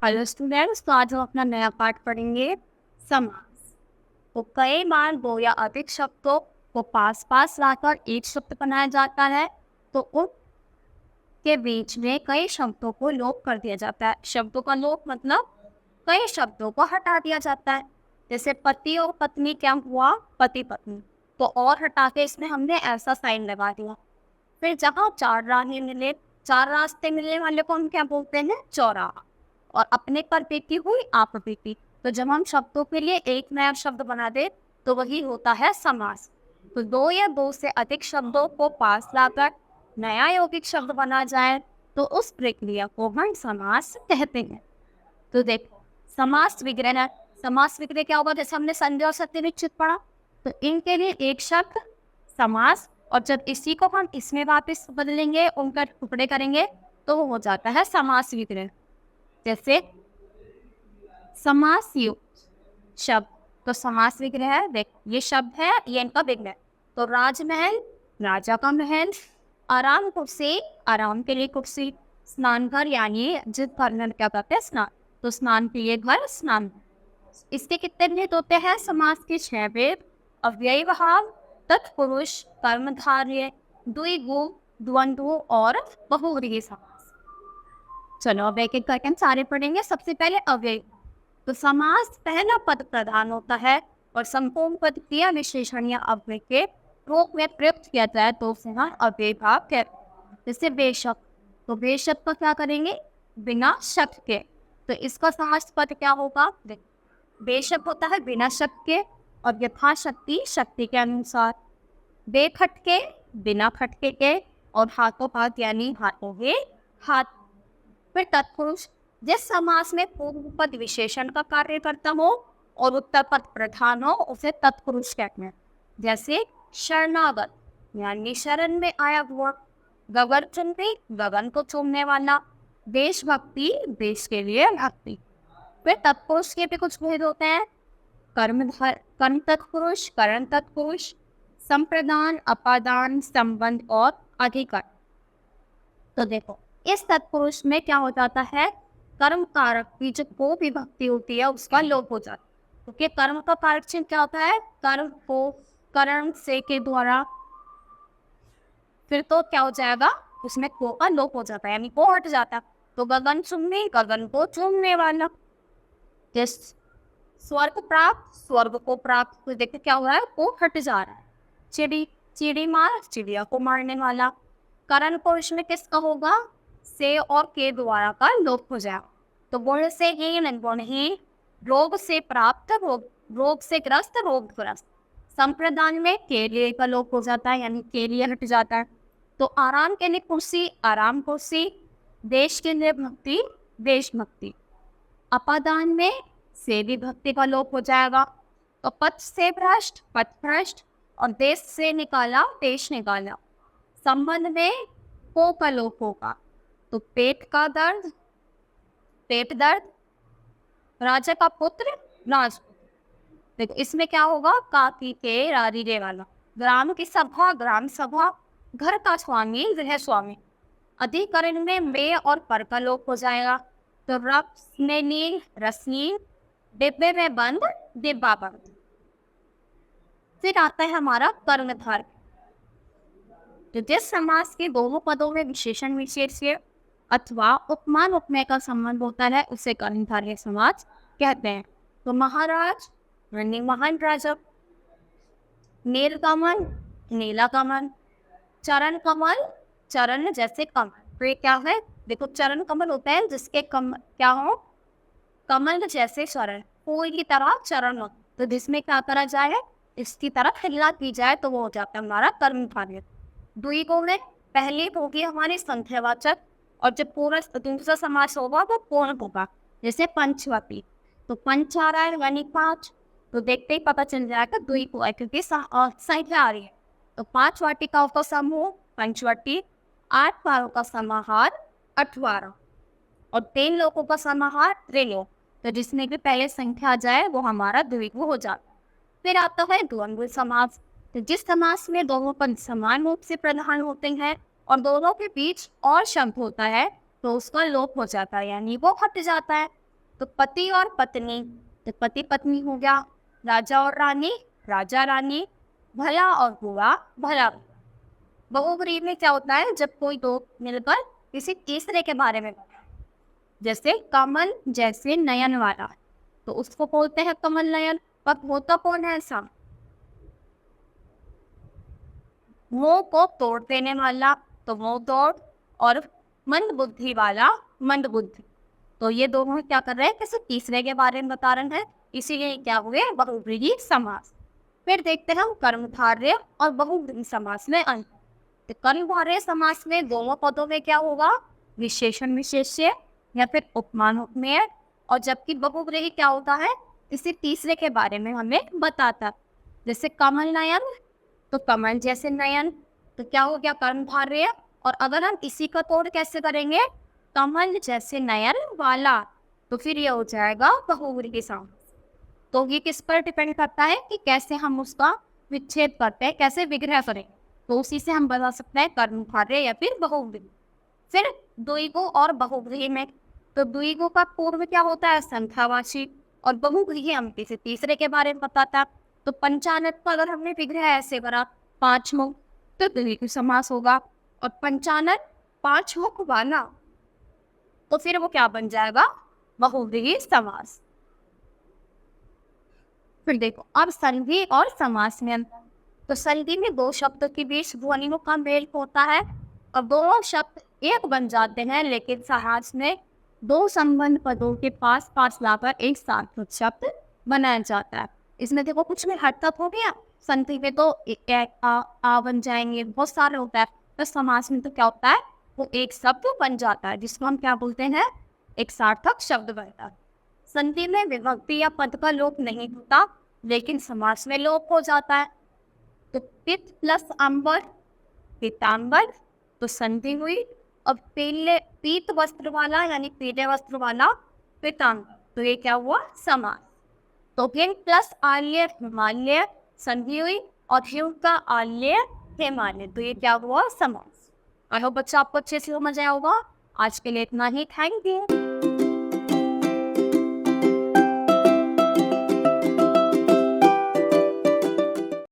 Hello students, तो आज हम अपना नया पाठ पढ़ेंगे समास। तो कई बार दो या अधिक शब्दों को पास पास लाकर एक शब्द बनाया जाता है, तो उनके बीच में कई शब्दों को लोप कर दिया जाता है। शब्दों का लोप मतलब कई शब्दों को हटा दिया जाता है। जैसे पति और पत्नी क्या हुआ, पति पत्नी, तो और हटा के इसमें हमने ऐसा साइन लगा दिया। फिर जहाँ चार रास्ते मिलने वाले को हम क्या बोलते हैं, चौराहा। और अपने पर बीती हुई आप बीती। तो जब हम शब्दों के लिए एक नया शब्द बना दे तो वही होता है समास। तो दो या दो से अधिक शब्दों को पास लाकर नया यौगिक शब्द बना जाए तो उस प्रक्रिया को हम समास कहते हैं। तो देखो, समास विग्रह क्या होगा, जैसे हमने संज्ञा और सत्य पढ़ा, तो इनके लिए एक शब्द समास, और जब इसी को हम इसमें वापस बदलेंगे, उनका टुकड़े करेंगे, तो वो हो जाता है समास विग्रह। जैसे समास युक्त शब्द, तो समास विग्रह है। देखो ये शब्द है, ये इनका विग्रह। तो राजमहल, राजा का महल। आराम कुर्सी, आराम के लिए कुर्सी। स्नान घर, यानी जिस घर में क्या करते हैं, स्नान, तो स्नान के लिए घर, स्नान। इसके कितने भेद होते हैं समास के? 6 भेद। अव्ययी भाव, तत्पुरुष, कर्मधारय, द्विगु, द्वंद्व और बहुव्रीहि समास। चलो अब एक एक करके हम सारे पढ़ेंगे। सबसे पहले अव्ययी। तो समास पहला पद प्रधान होता है और संपूर्ण पद क्रिया विशेषण या अव्यय के रूप में प्रयुक्त किया जाए तो उसे हम अव्ययी भाव कहते हैं। जैसे बेशक, तो बेशक का क्या करेंगे, बिना शक के। तो इसका समास पद क्या होगा, बेशक होता है बिना शक के और यथाशक्ति, शक्ति के अनुसार। बेखटके, बिना खटके के, और हाथों हाथ यानी हाथों के हाथ। फिर तत्पुरुष, जिस समास में पूर्व पद विशेषण का कार्य करता हो और उत्तर पद प्रधान हो उसे तत्पुरुष कहते हैं। जैसे शरणागत, यानी शरण में आया हुआ। गगन चुंबी, गगन को चूमने वाला। देशभक्ति, देश के लिए भक्ति। फिर तत्पुरुष के भी कुछ भेद होते हैं। कर्म तत्पुरुष, करण तत्पुरुष, संप्रदान, अपादान, संबंध और अधिकार। तो देखो, इस तत्पुरुष में क्या हो जाता है, कर्म कारक की जो को भी भक्ति होती है उसका लोप हो जाता है। क्योंकि कर्म का कारक चिन्ह क्या होता है, कर्म को कर्म से के द्वारा, फिर तो क्या हो जाएगा, उसमें को का लोप हो जाता है, यानी को हट जाता है। तो गगन चुम्बी, गगन को चूमने वाला। जिस स्वर्ग प्राप्त, स्वर्ग को प्राप्त। तो देखते क्या हो रहा है, को हट जा रहा है। चिड़ी, चिड़ी मार, चिड़िया को मारने वाला। करण पुरुष में किसका होगा, से और के द्वारा का लोप हो जाएगा। तो गुण से हीन, गुणहीन। रोग से प्राप्त, रोग से ग्रस्त, रोगग्रस्त। संप्रदान में के लिए का लोप हो जाता है, यानी के लिए हट जाता है। तो आराम के लिए कुर्सी, आराम कुर्सी। देश के लिए भक्ति, देशभक्ति। अपादान में से भी भक्ति का लोप हो जाएगा। तो पथ से भ्रष्ट, पथ भ्रष्ट। और देश से निकाला, देश निकाला। संबंध में को का लोप होगा। तो पेट का दर्द, पेट दर्द। राजा का पुत्र, राजपुत्र। देखो इसमें क्या होगा, काकी के रारी रे वाला। ग्राम की सभा, ग्राम सभा। घर का स्वामी, गृह स्वामी। अधिकरण में मे और पर का लोप हो जाएगा। तो रस में नील, रसनील। डिब्बे में बंद, डिब्बा बंद। फिर आता है हमारा कर्णधार। तो जिस समास के दोनों पदों में विशेषण विशेष्य अथवा उपमान उपमेय का संबंध होता है उसे कर्णधारय समास कहते हैं। तो महाराज, यानी महान राजा। नीलकमल, नीला कमल। चरण कमल, चरण जैसे कमल। तो ये क्या है, देखो चरण कमल होता है जिसके क्या हो, कमल जैसे चरण, फूल की तरह चरण हो। तो जिसमें क्या करा जाए, इसकी तरह खिला की जाए तो वो हो जाता है हमारा कर्मधारय। द्विगु में पहली होगी हमारी संख्यावाचक, और जब पूरा दूसरा समास होगा वो पूर्ण होगा। जैसे पंचवटी, तो पंच आ रहा है यानी 5। तो देखते ही पता चल जाएगा द्विगु है, क्योंकि संख्या आ रही है। तो 5 वाटिकाओं का समूह पंचवटी। 8 पारों का समाहार 18, और 3 लोगों का समाहार त्रिलोक। तो जिसमें भी पहले संख्या आ जाए वो हमारा द्विगु हो जाता। फिर आता है द्वंद्व समास। तो जिस समास में दोनों पद समान रूप से प्रधान होते हैं और दोनों के बीच और शब्द होता है तो उसका लोप हो जाता है, यानी वो हट जाता है। तो पति और पत्नी, तो पति पत्नी हो गया। राजा और रानी, राजा रानी। भला और बुरा, भला। बहुब्रीहि में क्या होता है, जब कोई दो मिलकर किसी तीसरे के बारे में बताए, जैसे कमल जैसे नयन वाला, तो उसको बोलते हैं कमल नयन। पर होता कौन है ऐसा, मुंह को तोड़ देने वाला, तो मुंह तोड़, और मंद बुद्धि वाला, मंद बुद्धि। तो ये दोनों क्या कर रहे हैं, किसी तीसरे के बारे में बता रहे हैं, इसीलिए क्या हुए, बहुब्रीहि समास। फिर देखते हैं हम कर्मधारय और बहुब्रीहि समास में अंतर। तो कर्मधारय समास में दोनों पदों में क्या होगा, विशेषण विशेष्य या फिर उपमान उपमेय। और जबकि बहुब्रीहि क्या होता है, किसी तीसरे के बारे में हमें बताता। जैसे कमल नयन, तो कमल जैसे नयन, तो क्या हो गया, कर्मधारय। और अगर हम इसी का तोड़ कैसे करेंगे, कमल जैसे नयन वाला, तो फिर ये हो जाएगा बहुब्रीहि समास। तो ये किस पर डिपेंड करता है कि कैसे हम उसका विच्छेद करते हैं, कैसे विग्रह करें। तो उसी से हम बता सकते हैं कर्मधारय या फिर बहुब्रीहि। फिर द्विगु और बहुब्रीहि में, तो द्विगु का पूर्व क्या होता है, संख्यावाची, और बहुब्रीहि हम किसी तीसरे के बारे में बताता। तो पंचानन का अगर हमने विग्रह ऐसे करा, पांच मुख, तो द्विगु समास होगा। और पंचानन पांच मुख वाला, तो फिर वो क्या बन जाएगा, बहुब्रीहि समास। फिर देखो अब संधि और समास में अंतर। तो संधि में दो शब्द के बीच ध्वनियों का मेल होता है और दोनों शब्द एक बन जाते हैं, लेकिन समास में दो संबंध पदों के पास पास लाकर एक सार्थक शब्द बनाया जाता है। इसमें देखो कुछ में हद तक हो गया, संधि में तो आ बन जाएंगे, बहुत सारे होता है। तो समास में तो क्या होता है, वो एक शब्द बन जाता है, जिसको हम क्या बोलते हैं, एक सार्थक शब्द बनता है। संधि में विभक्ति या पद का लोप नहीं होता, लेकिन समास में लोप हो जाता है। तो पित्त प्लस अंबर, पीतांबर, तो संधि हुई। अब पीत वस्त्र वाला यानी पीले वस्त्र वाला, पीतांबर, तो ये क्या हुआ, समास। तो हिम प्लस आल्य, हिमालय, संधि हुई। और हिम का आल्य, हिमालय, तो ये क्या हुआ, समास। आई होप बच्चा आपको अच्छे से समझ आया होगा। आज के लिए इतना ही, थैंक यू।